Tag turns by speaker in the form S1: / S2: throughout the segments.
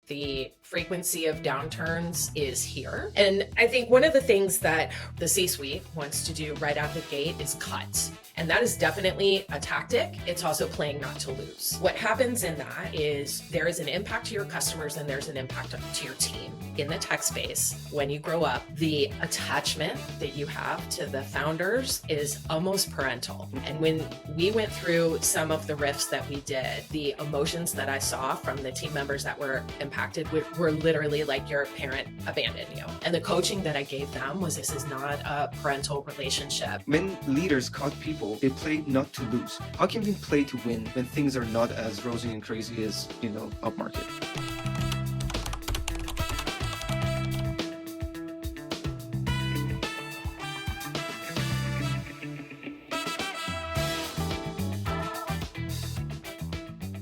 S1: The frequency of downturns is here. And I think one of the things that the C-suite wants to do right out the gate is cut. And that is definitely a tactic. It's also playing not to lose. What happens in that is there is an impact to your customers and there's an impact to your team. In the tech space, when you grow up, the attachment that you have to the founders is almost parental. And when we went through some of the rifts that we did, the emotions that I saw from the team members that were impacted were literally like your parent abandoned you. And the coaching that I gave them was, this is not a parental relationship.
S2: When leaders cut people, they play not to lose. How can we play to win when things are not as rosy and crazy as, upmarket?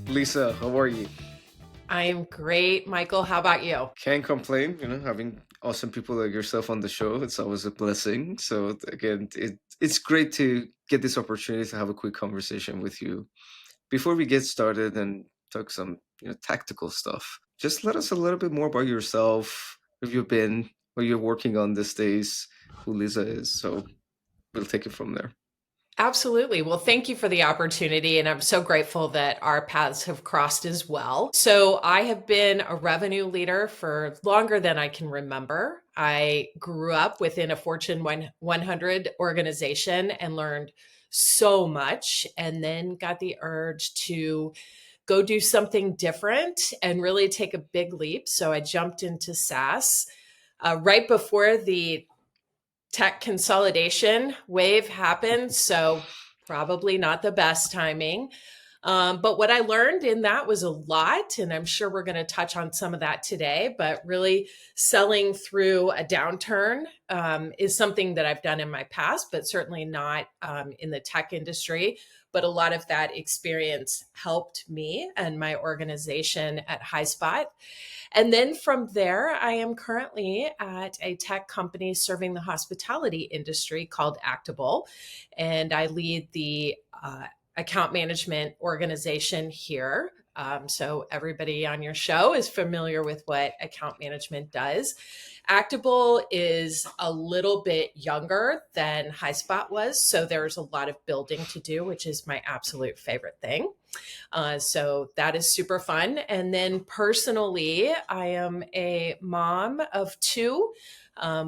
S2: Lisa, how are you?
S1: I'm great, Michael. How about you?
S2: Can't complain. Having awesome people like yourself on the show, it's always a blessing. So again, it's great to get this opportunity to have a quick conversation with you. Before we get started and talk some tactical stuff, just let us a little bit more about yourself, where you've been, what you're working on these days, who Lisa is. So we'll take it from there.
S1: Absolutely. Well, thank you for the opportunity. And I'm so grateful that our paths have crossed as well. So I have been a revenue leader for longer than I can remember. I grew up within a Fortune 100 organization and learned so much, and then got the urge to go do something different and really take a big leap. So I jumped into SaaS right before the tech consolidation wave happened, so probably not the best timing. But what I learned in that was a lot, and I'm sure we're going to touch on some of that today, but really selling through a downturn is something that I've done in my past, but certainly not in the tech industry. But a lot of that experience helped me and my organization at Highspot. And then from there, I am currently at a tech company serving the hospitality industry called Actabl, and I lead the account management organization here. So everybody on your show is familiar with what account management does. Actabl is a little bit younger than Highspot was, so there's a lot of building to do, which is my absolute favorite thing. So that is super fun. And then personally, I am a mom of two.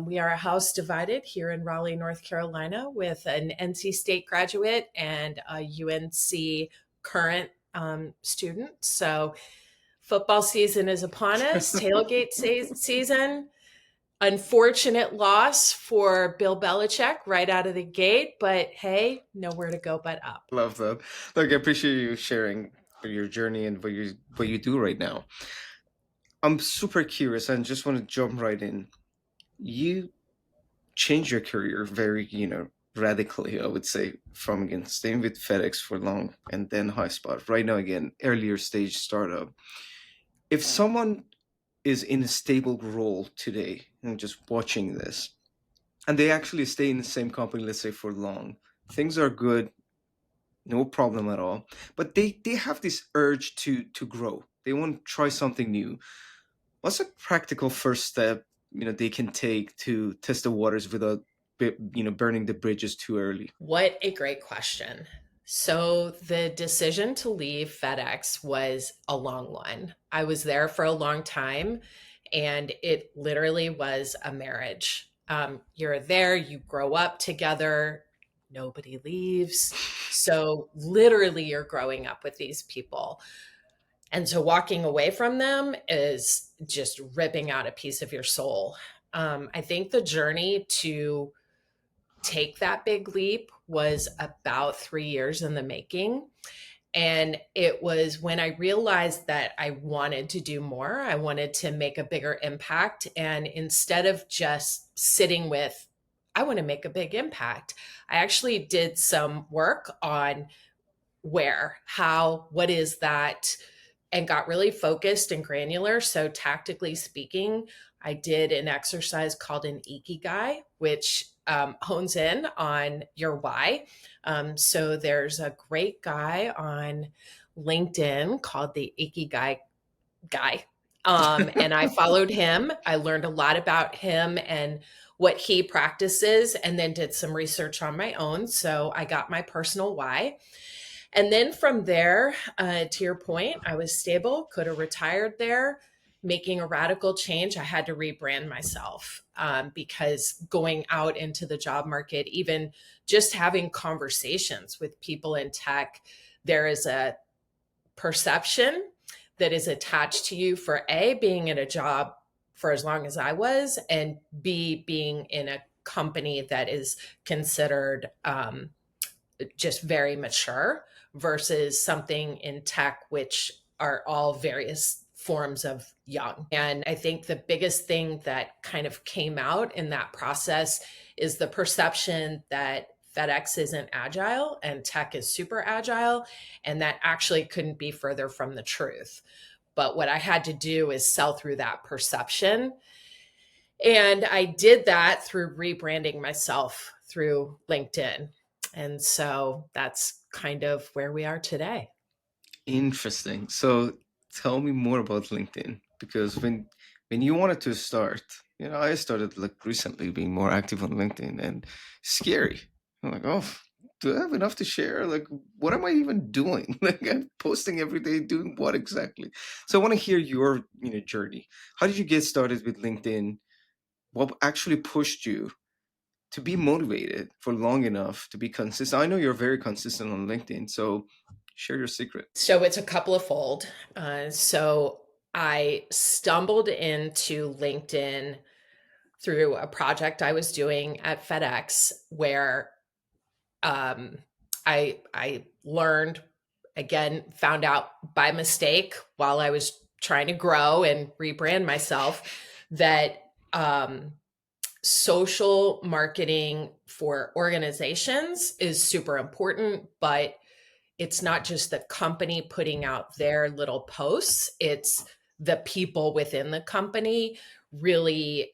S1: We are a house divided here in Raleigh, North Carolina, with an NC State graduate and a UNC current student. So football season is upon us, tailgate season. Unfortunate loss for Bill Belichick right out of the gate, but hey, nowhere to go but up.
S2: Love that. Look, I appreciate you sharing your journey and what you do right now. I'm super curious and just want to jump right in. You changed your career very, radically, I would say, from again staying with FedEx for long and then Highspot. Right now, again, earlier stage startup. If someone is in a stable role today and just watching this, and they actually stay in the same company, let's say for long, things are good, no problem at all, but they have this urge to grow. They want to try something new. What's a practical first step they can take to test the waters without burning the bridges too early?
S1: What a great question. So the decision to leave FedEx was a long one. I was there for a long time, and it literally was a marriage. You're there, you grow up together, nobody leaves. So literally you're growing up with these people. And so walking away from them is just ripping out a piece of your soul. I think the journey to take that big leap was about 3 years in the making. And it was when I realized that I wanted to do more, I wanted to make a bigger impact. And instead of just sitting with, I want to make a big impact, I actually did some work on where, how, what is that, and got really focused and granular. So tactically speaking, I did an exercise called an ikigai, which hones in on your why. So there's a great guy on LinkedIn called the Ikigai Guy. And I followed him. I learned a lot about him and what he practices, and then did some research on my own. So I got my personal why. And then from there, to your point, I was stable, could have retired there. Making a radical change, I had to rebrand myself, because going out into the job market, even just having conversations with people in tech, there is a perception that is attached to you for A, being in a job for as long as I was, and B, being in a company that is considered just very mature versus something in tech, which are all various forms of young. And I think the biggest thing that kind of came out in that process is the perception that FedEx isn't agile and tech is super agile. And that actually couldn't be further from the truth. But what I had to do is sell through that perception. And I did that through rebranding myself through LinkedIn. And so that's kind of where we are today.
S2: Interesting. So tell me more about LinkedIn, because when you wanted to start, I started like recently being more active on LinkedIn, and scary. I'm like, oh, do I have enough to share? Like, what am I even doing? Like, I'm posting every day, doing what exactly? So I want to hear your journey. How did you get started with LinkedIn? What actually pushed you to be motivated for long enough to be consistent? I know you're very consistent on LinkedIn, so share your secret.
S1: So it's a couple of fold. So I stumbled into LinkedIn through a project I was doing at FedEx where I learned, again, found out by mistake while I was trying to grow and rebrand myself that social marketing for organizations is super important, but it's not just the company putting out their little posts, it's the people within the company really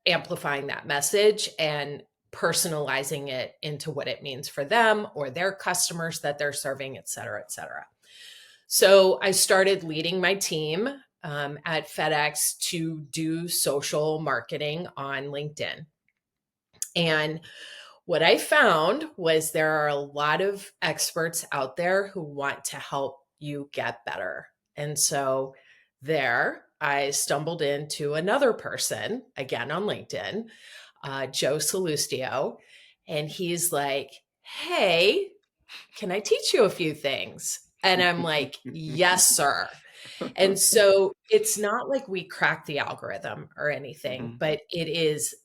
S1: amplifying that message and personalizing it into what it means for them or their customers that they're serving, et cetera, et cetera. So I started leading my team at FedEx to do social marketing on LinkedIn. And what I found was there are a lot of experts out there who want to help you get better. And so there I stumbled into another person, again on LinkedIn, Joe Salustio. And he's like, hey, can I teach you a few things? And I'm like, yes, sir. And so it's not like we crack the algorithm or anything,
S2: Mhm.
S1: but it is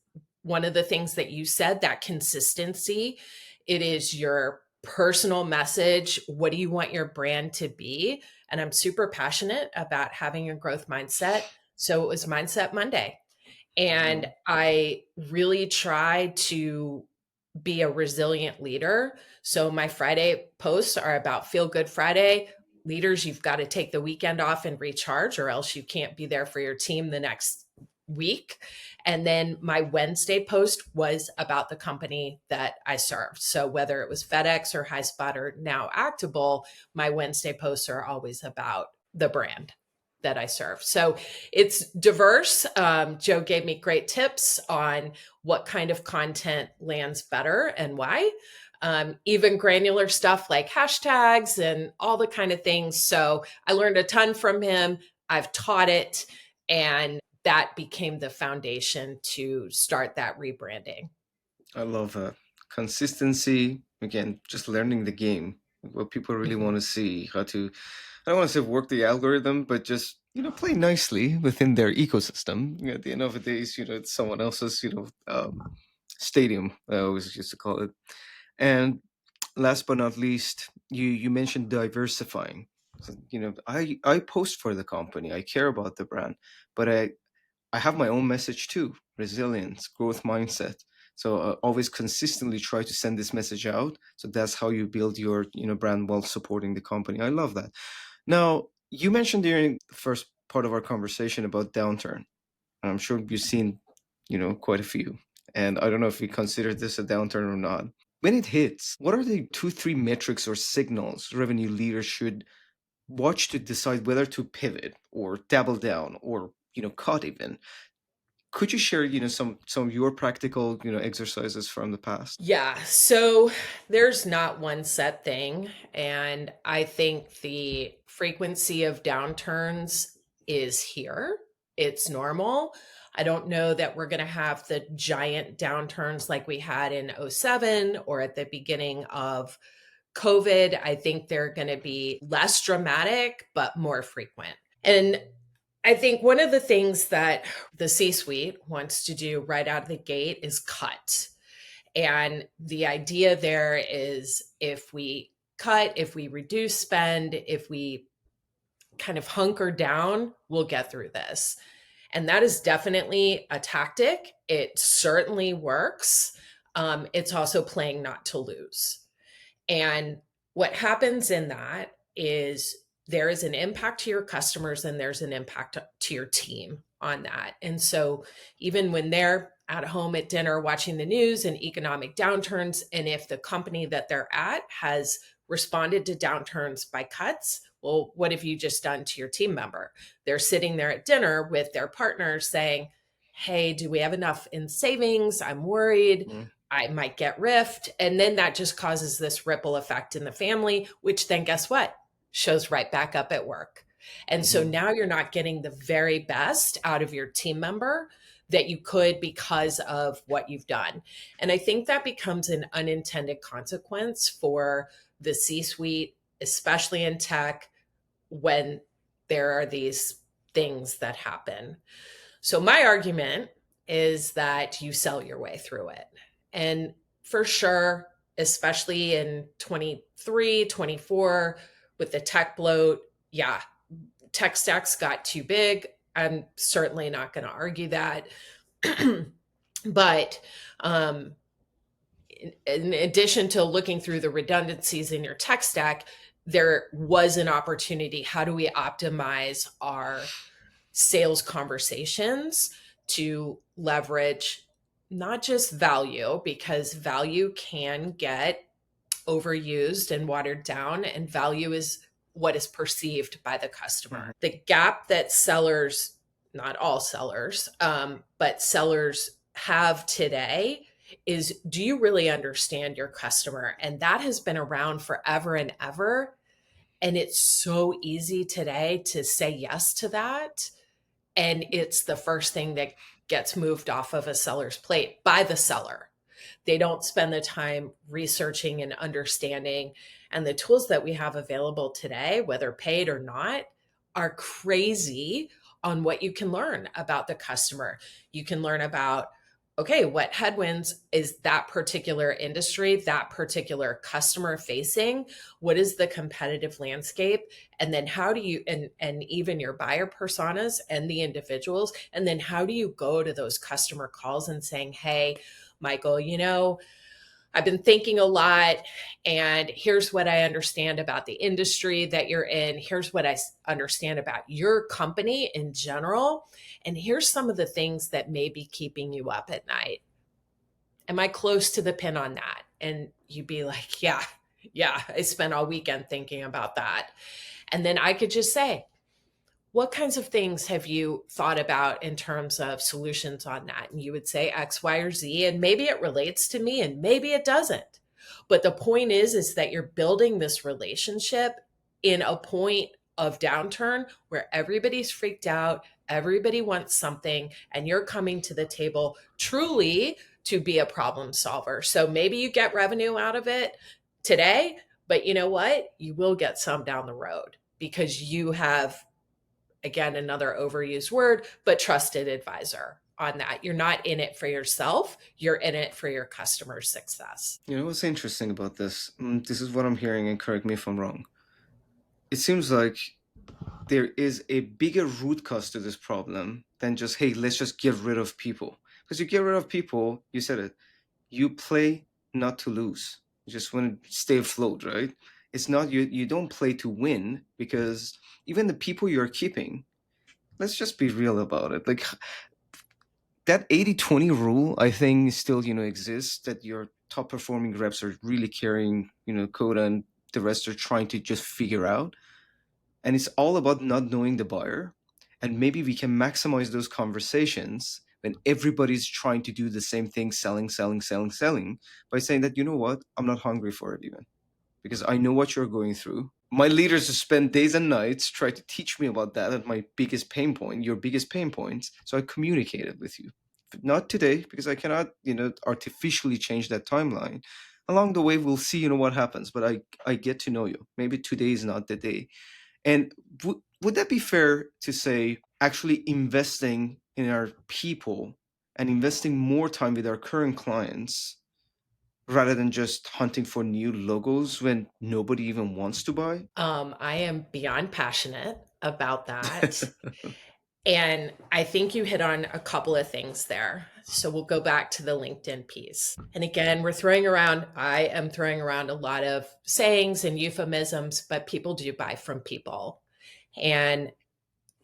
S1: one of the things that you said, that consistency. It is your personal message. What do you want your brand to be? And I'm super passionate about having a growth mindset. So it was Mindset Monday. And
S2: Mhm.
S1: I really try to be a resilient leader. So my Friday posts are about Feel Good Friday. Leaders, you've got to take the weekend off and recharge, or else you can't be there for your team the next week. And then my Wednesday post was about the company that I served. So whether it was FedEx or Highspot or now Actabl, my Wednesday posts are always about the brand that I serve. So it's diverse. Joe gave me great tips on what kind of content lands better and why. Even granular stuff like hashtags and all the kind of things. So I learned a ton from him. I've taught it, and that became the foundation to start that rebranding.
S2: I love that. Consistency, again, just learning the game. What people really
S1: Mhm.
S2: want to see, how to, I don't want to say work the algorithm, but just, play nicely within their ecosystem. At the end of the day, it's someone else's, stadium, I always used to call it. And last but not least, you mentioned diversifying. So, I post for the company. I care about the brand, but I have my own message too: resilience, growth mindset. So always consistently try to send this message out. So that's how you build your brand while supporting the company. I love that. Now you mentioned during the first part of our conversation about downturn. I'm sure you've seen quite a few. And I don't know if we consider this a downturn or not. When it hits, what are the 2, 3 metrics or signals revenue leaders should watch to decide whether to pivot or double down or cut even. Could you share, some of your practical, exercises from the past?
S1: Yeah, so there's not one set thing. And I think the frequency of downturns is here. It's normal. I don't know that we're going to have the giant downturns like we had in '07 or at the beginning of COVID. I think they're going to be less dramatic, but more frequent. And I think one of the things that the C suite wants to do right out of the gate is cut. And the idea there is if we cut, if we reduce spend, if we kind of hunker down, we'll get through this. And that is definitely a tactic. It certainly works. It's also playing not to lose. And what happens in that is there is an impact to your customers and there's an impact to your team on that. And so even when they're at home at dinner watching the news and economic downturns, and if the company that they're at has responded to downturns by cuts, well, what have you just done to your team member? They're sitting there at dinner with their partners saying, hey, do we have enough in savings? I'm worried. I might get riffed. And then that just causes this ripple effect in the family, which then guess what? Shows right back up at work. And so now you're not getting the very best out of your team member that you could because of what you've done. And I think that becomes an unintended consequence for the C-suite, especially in tech, when there are these things that happen. So my argument is that you sell your way through it. And for sure, especially in 23, 24, with the tech bloat, yeah, tech stacks got too big. I'm certainly not going to argue that. But in addition to looking through the redundancies in your tech stack, there was an opportunity. How do we optimize our sales conversations to leverage not just value, because value can get overused and watered down, and value is what is perceived by the customer. The gap that sellers, not all sellers, but sellers have today is, do you really understand your customer? And that has been around forever and ever. And it's so easy today to say yes to that. And it's the first thing that gets moved off of a seller's plate by the seller. They don't spend the time researching and understanding. And the tools that we have available today, whether paid or not, are crazy on what you can learn about the customer. You can learn about, okay, what headwinds is that particular industry, that particular customer facing? What is the competitive landscape? And then how do you, and even your buyer personas and the individuals, and then how do you go to those customer calls and saying, hey, Michael, I've been thinking a lot, and here's what I understand about the industry that you're in. Here's what I understand about your company in general. And here's some of the things that may be keeping you up at night. Am I close to the pin on that? And you'd be like, yeah, I spent all weekend thinking about that. And then I could just say, what kinds of things have you thought about in terms of solutions on that? And you would say X, Y, or Z, and maybe it relates to me and maybe it doesn't. But the point is that you're building this relationship in a point of downturn where everybody's freaked out, everybody wants something, and you're coming to the table truly to be a problem solver. So maybe you get revenue out of it today, but you know what? You will get some down the road because you have, again, another overused word, but trusted advisor on that. You're not in it for yourself. You're in it for your customer's success.
S2: What's interesting about this? This is what I'm hearing, and correct me if I'm wrong. It seems like there is a bigger root cause to this problem than just, hey, let's just get rid of people. Because you get rid of people, you said it, you play not to lose. You just want to stay afloat, right? It's not, you don't play to win, because even the people you're keeping, let's just be real about it. Like that 80-20 rule, I think still, exists, that your top performing reps are really carrying, quota, and the rest are trying to just figure out. And it's all about not knowing the buyer. And maybe we can maximize those conversations when everybody's trying to do the same thing, selling, selling, selling, selling, by saying that, you know what, I'm not hungry for it even, because I know what you're going through. My leaders have spent days and nights trying to teach me about that at my biggest pain point, your biggest pain points. So I communicated with you. But not today, because I cannot, artificially change that timeline. Along the way, we'll see, what happens. But I get to know you. Maybe today is not the day. And would that be fair to say actually investing in our people and investing more time with our current clients rather than just hunting for new logos when nobody even wants to buy?
S1: I am beyond passionate about that. And I think you hit on a couple of things there. So we'll go back to the LinkedIn piece. And again, I am throwing around a lot of sayings and euphemisms, but people do buy from people. And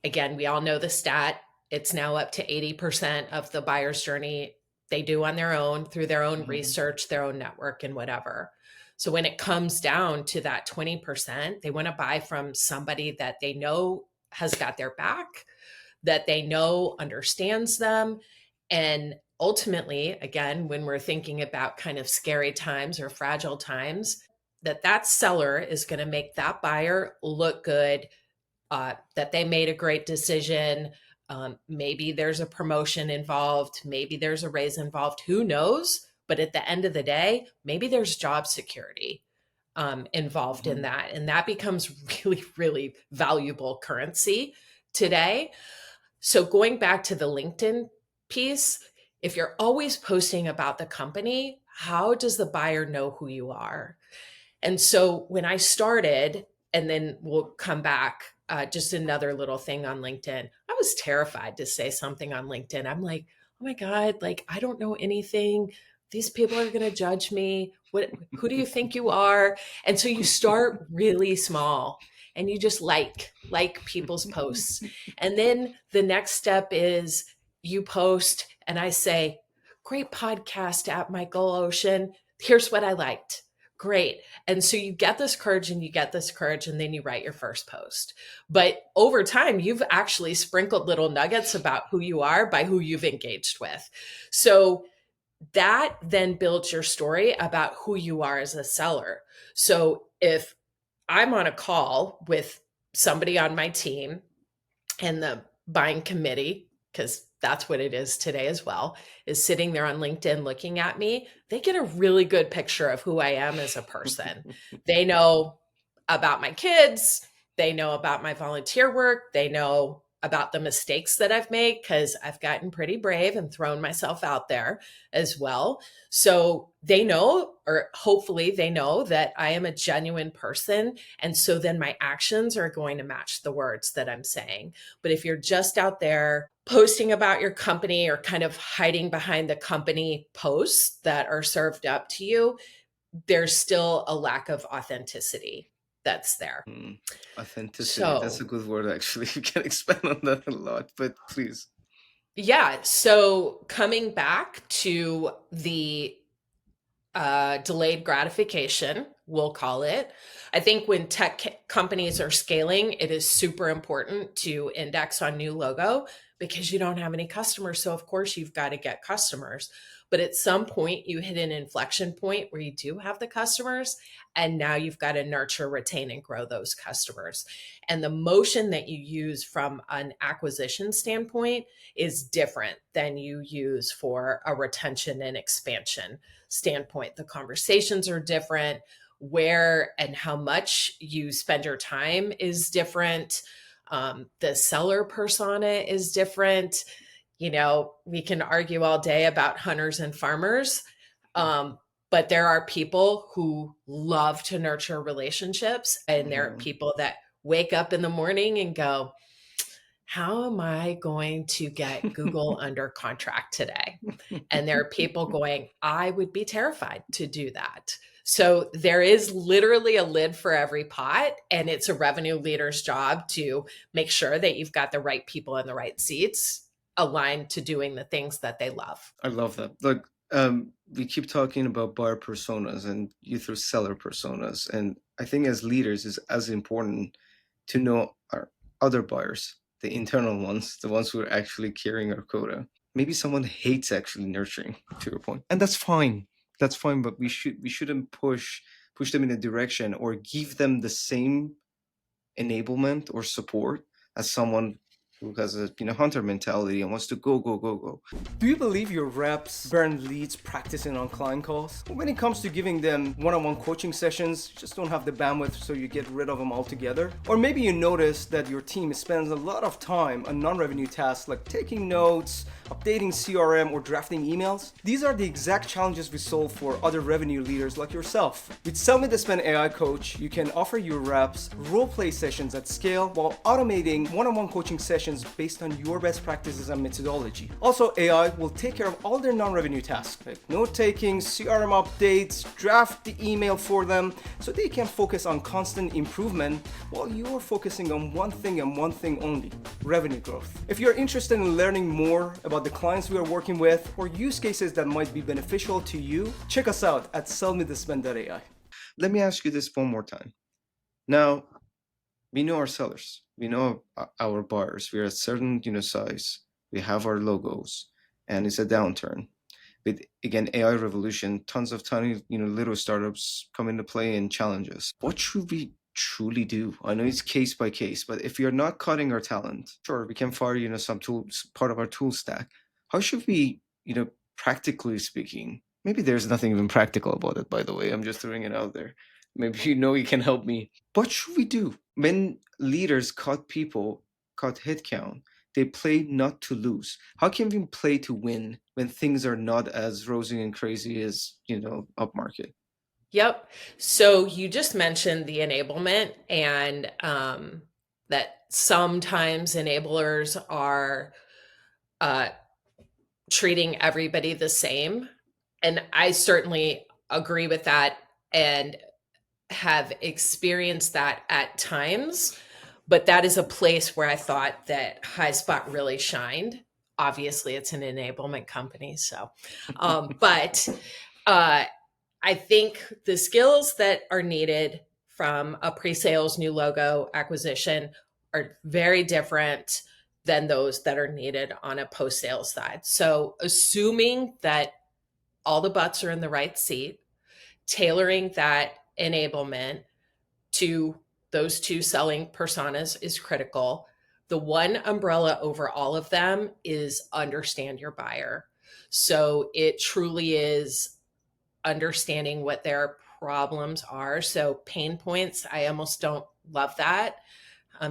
S1: again, we all know the stat. It's now up to 80% of the buyer's journey they do on their own through their own research, their own network, and whatever. So when it comes down to that 20%, they want to buy from somebody that they know has got their back, that they know understands them. And ultimately, again, when we're thinking about kind of scary times or fragile times, that seller is going to make that buyer look good, that they made a great decision. Maybe there's a promotion involved. Maybe there's a raise involved. Who knows? But at the end of the day, maybe there's job security involved in that. And that becomes really, really valuable currency today. So going back to the LinkedIn piece, if you're always posting about the company, how does the buyer know who you are? And so when I started, and then we'll come back, just another little thing on LinkedIn, I was terrified to say something on LinkedIn. I'm like, oh my God, like, I don't know anything. These people are going to judge me. Who do you think you are? And so you start really small and you just like people's posts. And then the next step is you post and I say, great podcast at Michael Ocean. Here's what I liked. Great. And so you get this courage and you get this courage, and then you write your first post. But over time, you've actually sprinkled little nuggets about who you are by who you've engaged with. So that then builds your story about who you are as a seller. So if I'm on a call with somebody on my team and the buying committee, because that's what it is today as well, is sitting there on LinkedIn looking at me, they get a really good picture of who I am as a person. They know about my kids, they know about my volunteer work, they know about the mistakes that I've made because I've gotten pretty brave and thrown myself out there as well. So they know, or hopefully they know, that I am a genuine person. And so then my actions are going to match the words that I'm saying. But if you're just out there posting about your company or kind of hiding behind the company posts that are served up to you, there's still a lack of authenticity that's there.
S2: Authenticity. That's a good word, actually. You can expand on that a lot, but please.
S1: Yeah. So coming back to the delayed gratification, we'll call it. I think when tech companies are scaling, it is super important to index on new logo because you don't have any customers. So, of course, you've got to get customers. But at some point, you hit an inflection point where you do have the customers, and now you've got to nurture, retain, and grow those customers. And the motion that you use from an acquisition standpoint is different than you use for a retention and expansion standpoint. The conversations are different. Where and how much you spend your time is different. The seller persona is different. We can argue all day about hunters and farmers, but there are people who love to nurture relationships, and there are people that wake up in the morning and go, how am I going to get Google under contract today? And there are people going, I would be terrified to do that. So there is literally a lid for every pot, and it's a revenue leader's job to make sure that you've got the right people in the right seats aligned to doing the things that they love.
S2: I love that. Look, we keep talking about buyer personas and you through seller personas. And I think as leaders, it's as important to know our other buyers the internal ones, the ones who are actually carrying our quota. Maybe someone hates actually nurturing, to your point, and that's fine. That's fine, but we shouldn't push them in a direction or give them the same enablement or support as someone who has a hunter mentality and wants to go, go, go, go. Do you believe your reps burn leads practicing on client calls? When it comes to giving them one-on-one coaching sessions, just don't have the bandwidth, so you get rid of them altogether? Or maybe you notice that your team spends a lot of time on non-revenue tasks like taking notes, updating CRM, or drafting emails. These are the exact challenges we solve for other revenue leaders like yourself. With SellMeThisPen AI Coach, you can offer your reps role-play sessions at scale while automating one-on-one coaching sessions based on your best practices and methodology. Also, AI will take care of all their non-revenue tasks, like note-taking, CRM updates, draft the email for them, so they can focus on constant improvement while you're focusing on one thing and one thing only: revenue growth. If you're interested in learning more about the clients we are working with or use cases that might be beneficial to you, check us out at SellMeThisPen.ai. Let me ask you this one more time. Now, we know our sellers, we know our buyers. We're a certain size. We have our logos, and it's a downturn. With again AI revolution, tons of tiny little startups come into play and challenges. What should we truly do? I know it's case by case, but if you're not cutting our talent, sure, we can fire some tools, part of our tool stack. How should we practically speaking? Maybe there's nothing even practical about it, by the way. I'm just throwing it out there. Maybe you can help me. What should we do when leaders cut headcount? They play not to lose. How can we play to win when things are not as rosy and crazy as upmarket?
S1: Yep. So you just mentioned the enablement, and that sometimes enablers are treating everybody the same. And I certainly agree with that and have experienced that at times. But that is a place where I thought that Highspot really shined. Obviously, it's an enablement company. So, but I think the skills that are needed from a pre-sales new logo acquisition are very different than those that are needed on a post-sales side. So assuming that all the butts are in the right seat, tailoring that enablement to those two selling personas is critical. The one umbrella over all of them is understand your buyer. So it truly is understanding what their problems are. So pain points, I almost don't love that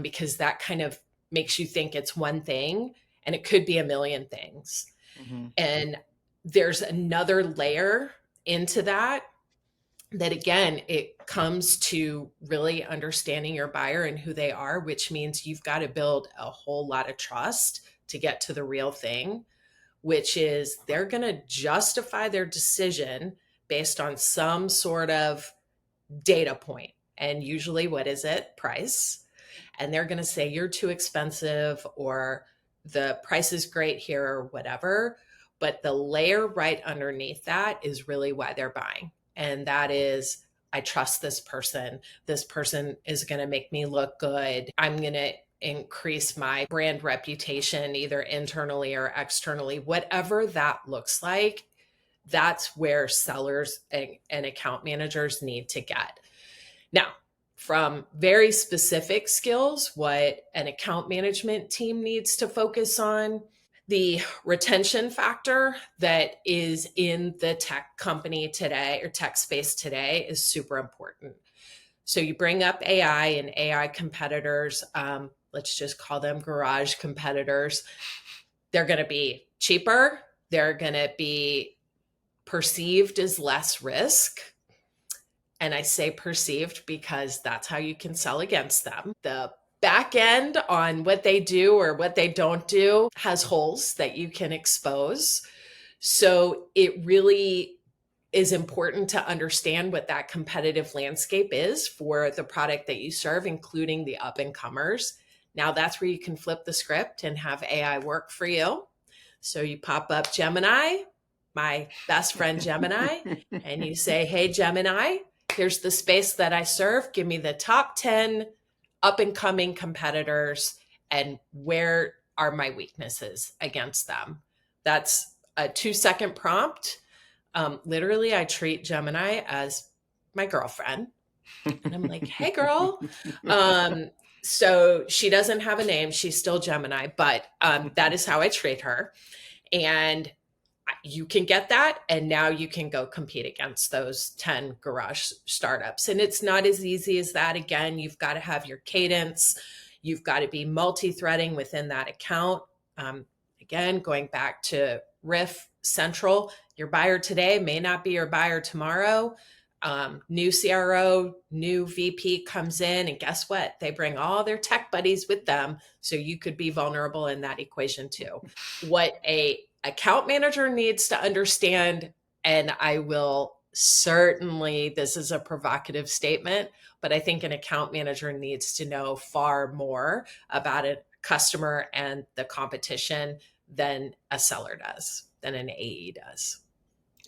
S1: because that kind of makes you think it's one thing and it could be a million things. Mm-hmm. And there's another layer into that again, it comes to really understanding your buyer and who they are, which means you've got to build a whole lot of trust to get to the real thing, which is they're going to justify their decision based on some sort of data point. And usually, what is it? Price. And they're going to say, you're too expensive, or the price is great here, or whatever. But the layer right underneath that is really why they're buying. And that is, I trust this person. This person is going to make me look good. I'm going to increase my brand reputation, either internally or externally, whatever that looks like. That's where sellers and account managers need to get. Now, from very specific skills, what an account management team needs to focus on, the retention factor that is in the tech company today or tech space today is super important. So you bring up AI and AI competitors, let's just call them garage competitors. They're going to be cheaper. They're going to be perceived as less risk. And I say perceived because that's how you can sell against them. The back end on what they do or what they don't do has holes that you can expose. So it really is important to understand what that competitive landscape is for the product that you serve, including the up and comers. Now that's where you can flip the script and have AI work for you. So you pop up Gemini, my best friend Gemini, and you say, hey, Gemini, here's the space that I serve. Give me the top 10 up and coming competitors and where are my weaknesses against them. That's a 2-second prompt. Literally, I treat Gemini as my girlfriend. And I'm like, hey, girl. So she doesn't have a name. She's still Gemini, but that is how I treat her. And you can get that. And now you can go compete against those 10 garage startups. And it's not as easy as that. Again, you've got to have your cadence. You've got to be multi-threading within that account. Again, going back to Riff Central, your buyer today may not be your buyer tomorrow. New CRO, new VP comes in, and guess what? They bring all their tech buddies with them. So you could be vulnerable in that equation too. What a account manager needs to understand, and I will certainly, this is a provocative statement, but I think an account manager needs to know far more about a customer and the competition than a seller does, than an AE does.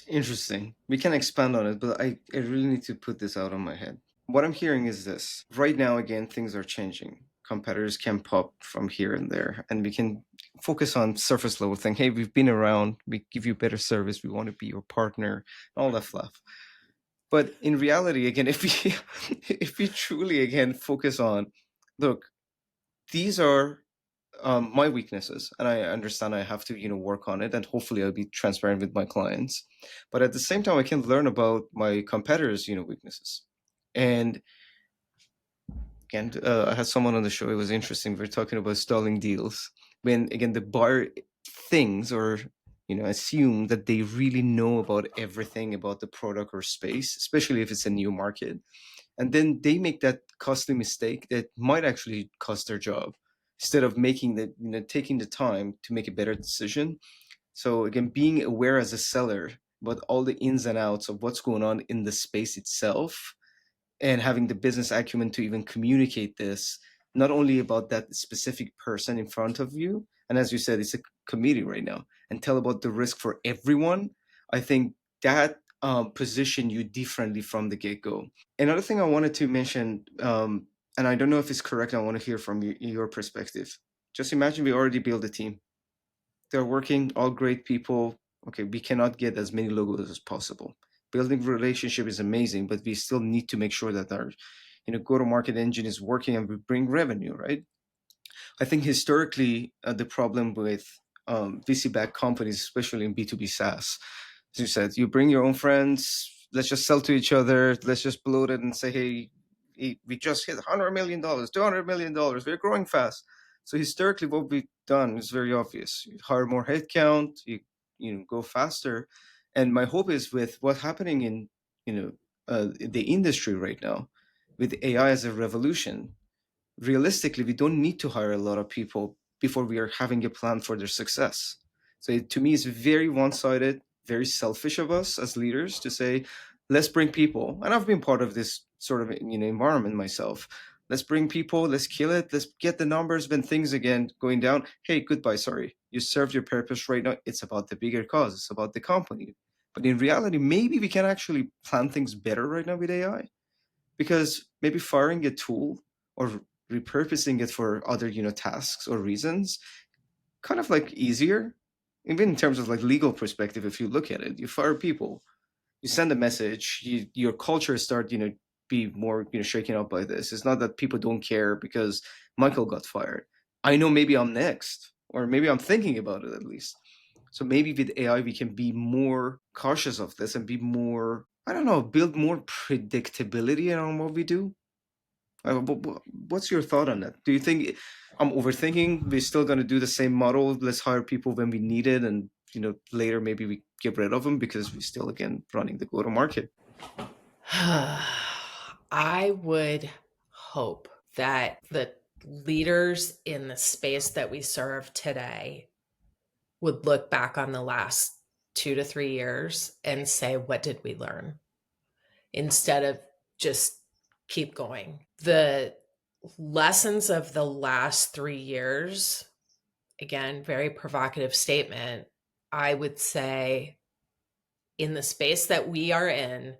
S2: Interesting. We can expand on it, but I really need to put this out on my head. What I'm hearing is this. Right now, again, things are changing. Competitors can pop from here and there, and we can focus on surface level thing. Hey, we've been around, we give you better service, we want to be your partner, all that fluff. But in reality, again, if we if we truly again focus on, look, these are my weaknesses, and I understand I have to work on it, and hopefully I'll be transparent with my clients. But at the same time, I can learn about my competitors' weaknesses. And again, I had someone on the show. It was interesting. We are talking about stalling deals when again the buyer thinks or assume that they really know about everything about the product or space, especially if it's a new market. And then they make that costly mistake that might actually cost their job instead of making taking the time to make a better decision. So again, being aware as a seller about all the ins and outs of what's going on in the space itself, and having the business acumen to even communicate this, not only about that specific person in front of you, and as you said, it's a committee right now, and tell about the risk for everyone. I think that position you differently from the get-go. Another thing I wanted to mention, and I don't know if it's correct, I want to hear from your perspective. Just imagine we already built a team. They're working, all great people. Okay, we cannot get as many logos as possible. Building relationship is amazing, but we still need to make sure that our go-to-market engine is working and we bring revenue, right? I think historically, the problem with VC-backed companies, especially in B2B SaaS, as you said, you bring your own friends, let's just sell to each other, let's just bloat it and say, hey, we just hit $100 million, $200 million, we're growing fast. So historically, what we've done is very obvious. You hire more headcount, you go faster. And my hope is with what's happening in the industry right now, with AI as a revolution, realistically, we don't need to hire a lot of people before we are having a plan for their success. So to me, it's very one-sided, very selfish of us as leaders to say, let's bring people. And I've been part of this sort of environment myself. Let's bring people, let's kill it, let's get the numbers when things again going down. Hey, goodbye, sorry. You served your purpose right now. It's about the bigger cause. It's about the company. But in reality, maybe we can actually plan things better right now with AI, because maybe firing a tool or repurposing it for other tasks or reasons kind of like easier, even in terms of like legal perspective. If you look at it, you fire people, you send a message, your culture start be more shaken up by this. It's not that people don't care because Michael got fired. I know maybe I'm next, or maybe I'm thinking about it at least. So maybe with AI we can be more cautious of this and be more, I don't know, build more predictability around what we do. What's your thought on that? Do you think I'm overthinking? We're still going to do the same model. Let's hire people when we need it, and later maybe we get rid of them because we're still again running the go-to-market.
S1: I would hope that the leaders in the space that we serve today would look back on the last 2 to 3 years and say, what did we learn? Instead of just keep going. The lessons of the last 3 years, again, very provocative statement, I would say in the space that we are in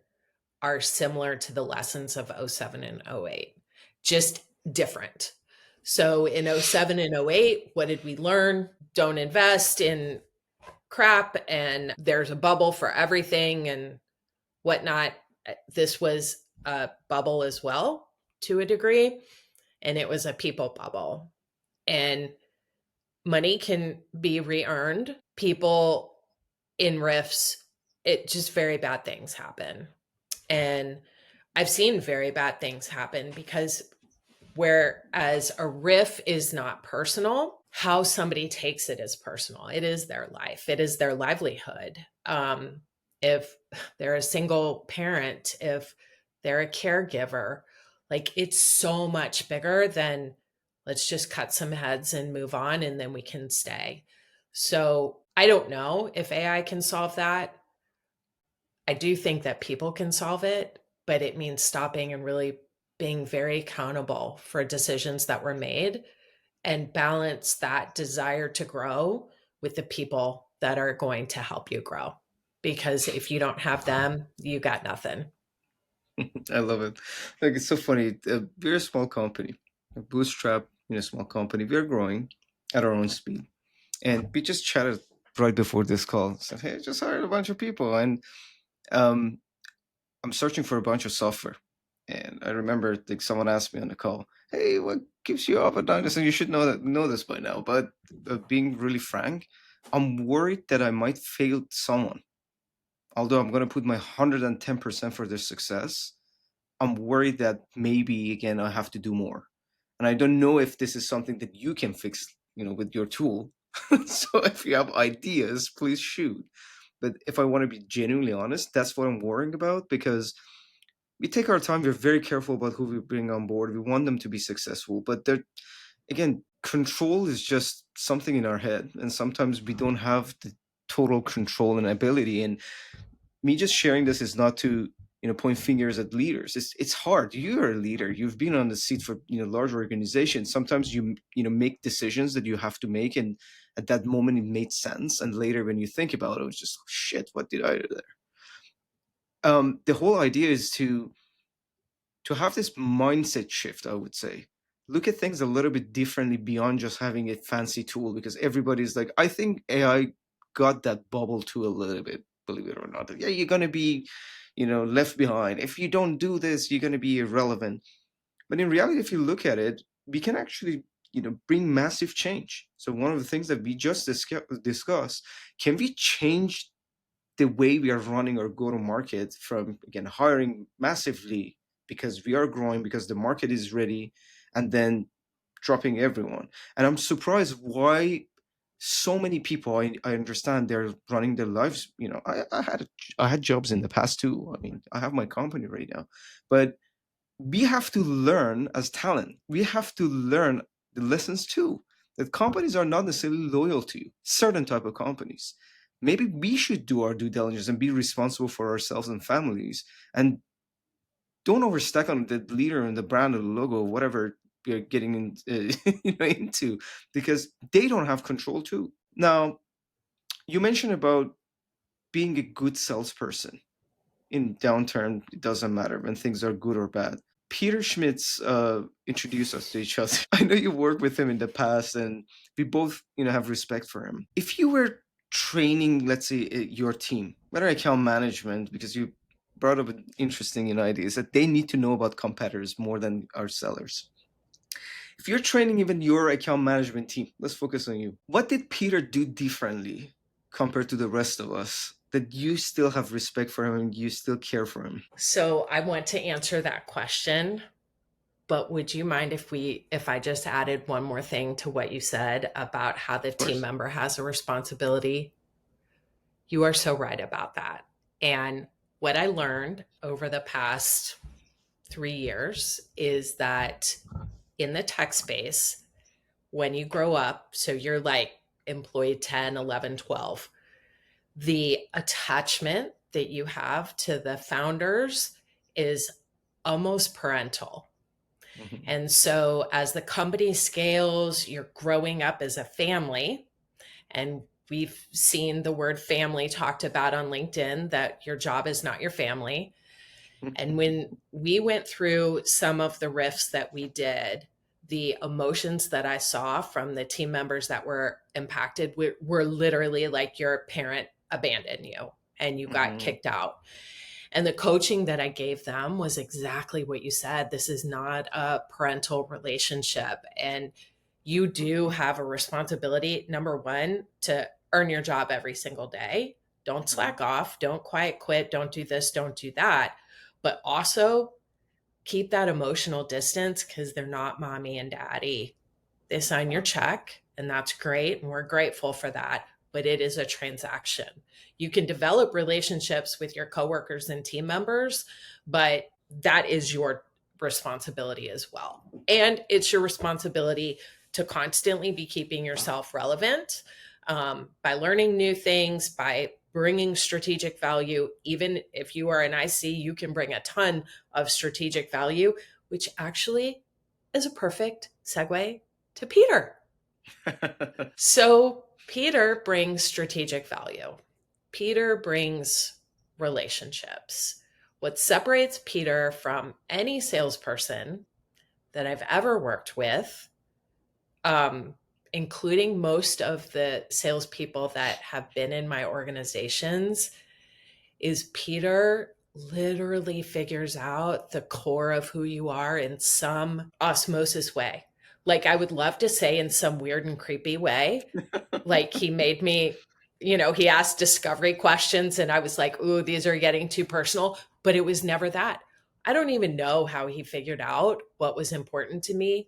S1: are similar to the lessons of 07 and 08, just different. So in '07 and '08, what did we learn? Don't invest in crap, and there's a bubble for everything and whatnot. This was a bubble as well, to a degree, and it was a people bubble. And money can be re-earned. People in riffs, it just very bad things happen. And I've seen very bad things happen because whereas a riff is not personal, how somebody takes it is personal. It is their life, it is their livelihood. If they're a single parent, if they're a caregiver, like it's so much bigger than let's just cut some heads and move on and then we can stay. So I don't know if AI can solve that. I do think that people can solve it, but it means stopping and really being very accountable for decisions that were made and balance that desire to grow with the people that are going to help you grow. Because if you don't have them, you got nothing.
S2: I love it. Like it's so funny. We're a small company, a bootstrap in a small company. We're growing at our own speed, and we just chatted right before this call. Said, "Hey, I just hired a bunch of people, and um, I'm searching for a bunch of software." And I remember like someone asked me on the call, "Hey, what keeps you up at night?" I said, "You should know this by now." But being really frank, I'm worried that I might fail someone. Although I'm going to put my 110% for their success, I'm worried that maybe again I have to do more. And I don't know if this is something that you can fix, with your tool. So if you have ideas, please shoot. But if I want to be genuinely honest, that's what I'm worrying about because we take our time. We're very careful about who we bring on board. We want them to be successful. But there, again, control is just something in our head. And sometimes we don't have the total control and ability. And me just sharing this is not to point fingers at leaders. It's hard. You're a leader. You've been on the seat for large organizations. Sometimes you make decisions that you have to make, and at that moment it made sense, and later when you think about it, it's just shit. What did I do there? The whole idea is to have this mindset shift. I would say look at things a little bit differently beyond just having a fancy tool, because everybody's like, I think AI got that bubble too a little bit, believe it or not. Yeah, you're going to be left behind if you don't do this. You're going to be irrelevant. But in reality, if you look at it, we can actually bring massive change. So one of the things that we just discussed, can we change the way we are running our go to market from, again, hiring massively because we are growing, because the market is ready, and then dropping everyone? And I'm surprised why so many people, I understand they're running their lives. I had jobs in the past too. I mean, I have my company right now, but we have to learn as talent. We have to learn the lessons too, that companies are not necessarily loyal to you, certain type of companies. Maybe we should do our due diligence and be responsible for ourselves and families, and don't overstack on the leader and the brand or the logo or whatever you're getting into, because they don't have control too. Now, you mentioned about being a good salesperson. In downturn, it doesn't matter when things are good or bad. Peter Schmitz introduced us to each other. I know you worked with him in the past, and we both, have respect for him. If you were training, let's say, your team, whether account management, because you brought up an interesting idea, is that they need to know about competitors more than our sellers. If you're training even your account management team, let's focus on you. What did Peter do differently compared to the rest of us that you still have respect for him and you still care for him?
S1: So I want to answer that question, but would you mind if I just added one more thing to what you said about how the
S2: Of
S1: team
S2: course.
S1: member has a responsibility? You are so right about that. And what I learned over the past 3 years is that in the tech space, when you grow up, so you're like employee 10, 11, 12, the attachment that you have to the founders is almost parental.
S2: Mhm.
S1: And so as the company scales, you're growing up as a family. And we've seen the word family talked about on LinkedIn, that your job is not your family. And when we went through some of the riffs that we did, the emotions that I saw from the team members that were impacted were literally like your parent abandoned you and you got
S2: Mm-hmm.
S1: kicked out. And the coaching that I gave them was exactly what you said. This is not a parental relationship. And you do have a responsibility, number one, to earn your job every single day. Don't slack off. Don't quiet quit. Don't do this. Don't do that. But also keep that emotional distance because they're not mommy and daddy. They sign your check, and that's great. And we're grateful for that. But it is a transaction. You can develop relationships with your coworkers and team members, but that is your responsibility as well. And it's your responsibility to constantly be keeping yourself relevant by learning new things, by bringing strategic value. Even if you are an IC, you can bring a ton of strategic value, which actually is a perfect segue to Peter. So Peter brings strategic value. Peter brings relationships. What separates Peter from any salesperson that I've ever worked with, including most of the salespeople that have been in my organizations, is Peter literally figures out the core of who you are in some osmosis way. Like I would love to say in some weird and creepy way, like he made me, he asked discovery questions and I was like, ooh, these are getting too personal, but it was never that. I don't even know how he figured out what was important to me,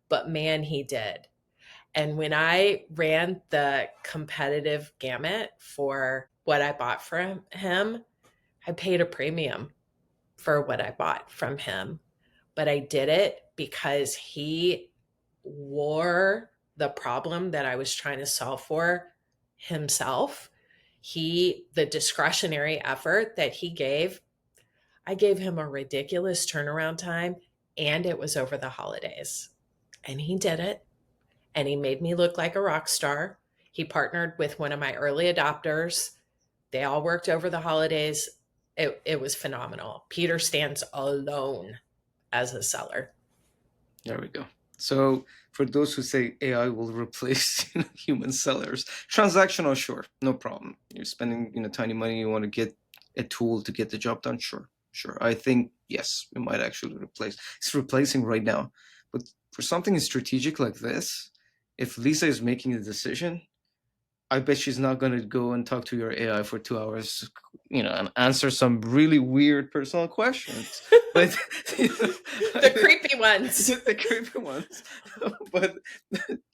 S1: but man, he did. And when I ran the competitive gamut for what I bought from him, I paid a premium for what I bought from him. But I did it because he wore the problem that I was trying to solve for himself. The discretionary effort that he gave, I gave him a ridiculous turnaround time and it was over the holidays. And he did it. And he made me look like a rock star. He partnered with one of my early adopters. They all worked over the holidays. It was phenomenal. Peter stands alone as a seller.
S2: There we go. So for those who say AI will replace human sellers, transactional, sure, no problem. You're spending tiny money, you want to get a tool to get the job done, sure. I think yes, it might actually replace. It's replacing right now, but for something strategic like this, if Lisa is making the decision, I bet she's not going to go and talk to your AI for 2 hours, and answer some really weird personal questions. But
S1: the creepy ones.
S2: The creepy ones. But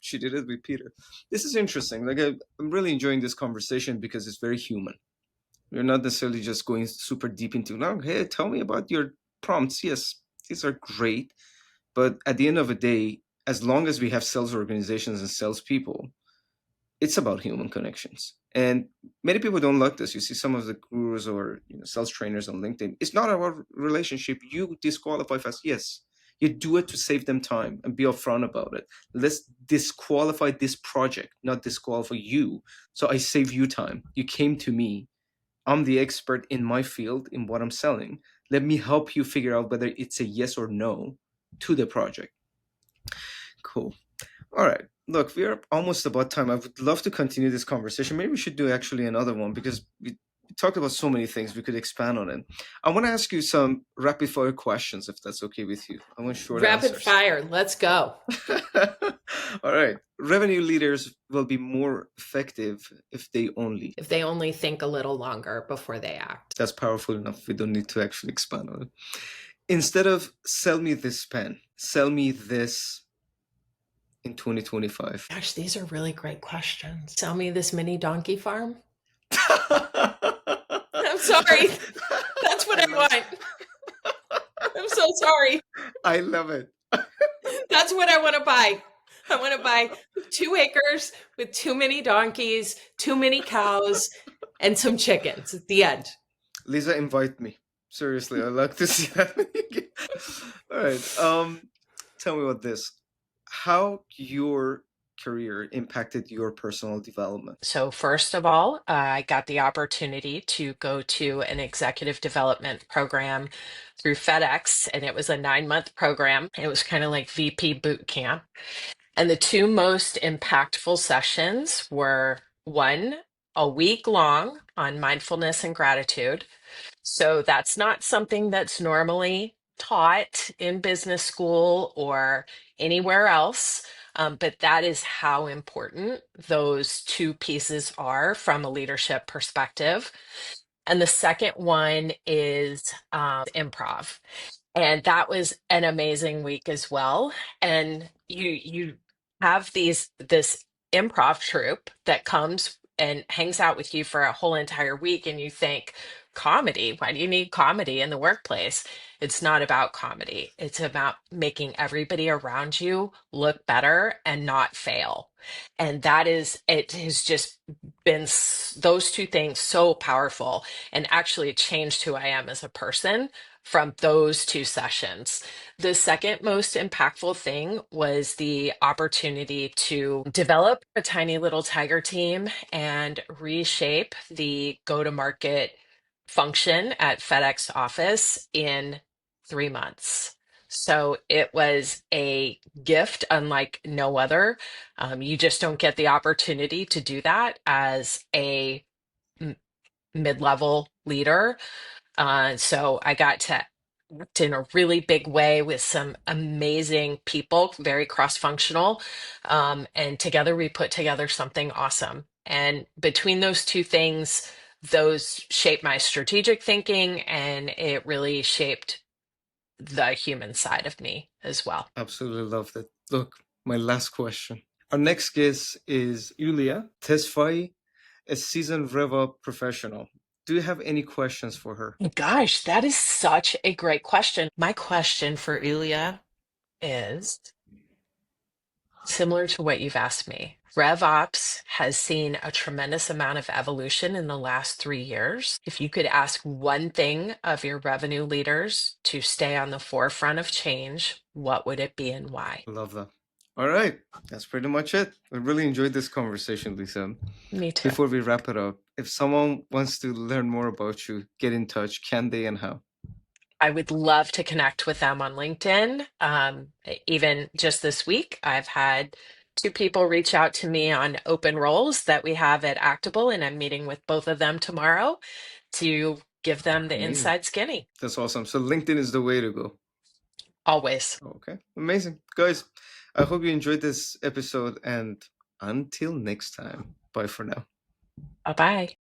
S2: she did it with Peter. This is interesting. Like I'm really enjoying this conversation because it's very human. We're not necessarily just going super deep into, no, hey, tell me about your prompts. Yes, these are great. But at the end of the day, as long as we have sales organizations and salespeople, it's about human connections. And many people don't like this. You see some of the gurus or sales trainers on LinkedIn. It's not about relationship. You disqualify fast. Yes, you do it to save them time and be upfront about it. Let's disqualify this project, not disqualify you. So I save you time. You came to me. I'm the expert in my field in what I'm selling. Let me help you figure out whether it's a yes or no to the project. Cool. All right. Look, we're almost about time. I would love to continue this conversation. Maybe we should do actually another one because we talked about so many things. We could expand on it. I want to ask you some rapid fire questions, if that's okay with you. I want short
S1: Rapid
S2: answers.
S1: fire. Let's go.
S2: All right. Revenue leaders will be more effective if they
S1: only think a little longer before they act.
S2: That's powerful enough. We don't need to actually expand on it. Instead of sell me this pen, sell me this in 2025.
S1: Gosh, these are really great questions. Sell me this mini donkey farm. I'm sorry. That's what I want. I'm so sorry.
S2: I love it.
S1: That's what I want to buy. I want to buy 2 acres with too many donkeys, too many cows, and some chickens at the end.
S2: Lisa, invite me. Seriously, I'd like to see that. All right. Tell me about this. How your career impacted your personal development?
S1: So, first of all, I got the opportunity to go to an executive development program through FedEx, and it was a 9-month program. It was kind of like VP boot camp. And the two most impactful sessions were one, a week long on mindfulness and gratitude. So that's not something that's normally taught in business school or anywhere else. But that is how important those two pieces are from a leadership perspective. And the second one is improv, and that was an amazing week as well. And you have this improv troupe that comes and hangs out with you for a whole entire week, and you think, comedy, why do you need comedy in the workplace? It's not about comedy, it's about making everybody around you look better and not fail. And that is, it has just been those two things so powerful, and actually changed who I am as a person from those two sessions. The second most impactful thing was the opportunity to develop a tiny little tiger team and reshape the go-to-market function at FedEx office in 3 months. So it was a gift unlike no other. You just don't get the opportunity to do that as a mid-level leader. So I got to act in a really big way with some amazing people, very cross-functional. And together we put together something awesome. And between those two things, those shaped my strategic thinking, and it really shaped the human side of me as well.
S2: Absolutely love that. Look, my last question. Our next guest is Yulia Tesfai, a seasoned RevOps professional. Do you have any questions for her?
S1: Gosh, that is such a great question. My question for Ilya is similar to what you've asked me. RevOps has seen a tremendous amount of evolution in the last 3 years. If you could ask one thing of your revenue leaders to stay on the forefront of change, what would it be and why?
S2: Love that. All right, that's pretty much it. I really enjoyed this conversation, Lisa.
S1: Me too.
S2: Before we wrap it up, if someone wants to learn more about you, get in touch, can they and how?
S1: I would love to connect with them on LinkedIn. Even just this week, I've had two people reach out to me on open roles that we have at Actabl, and I'm meeting with both of them tomorrow to give them the
S2: Amazing.
S1: inside skinny.
S2: That's awesome. So LinkedIn is the way to go.
S1: Always.
S2: Okay, amazing. Guys, I hope you enjoyed this episode, and until next time, bye for now.
S1: Bye bye.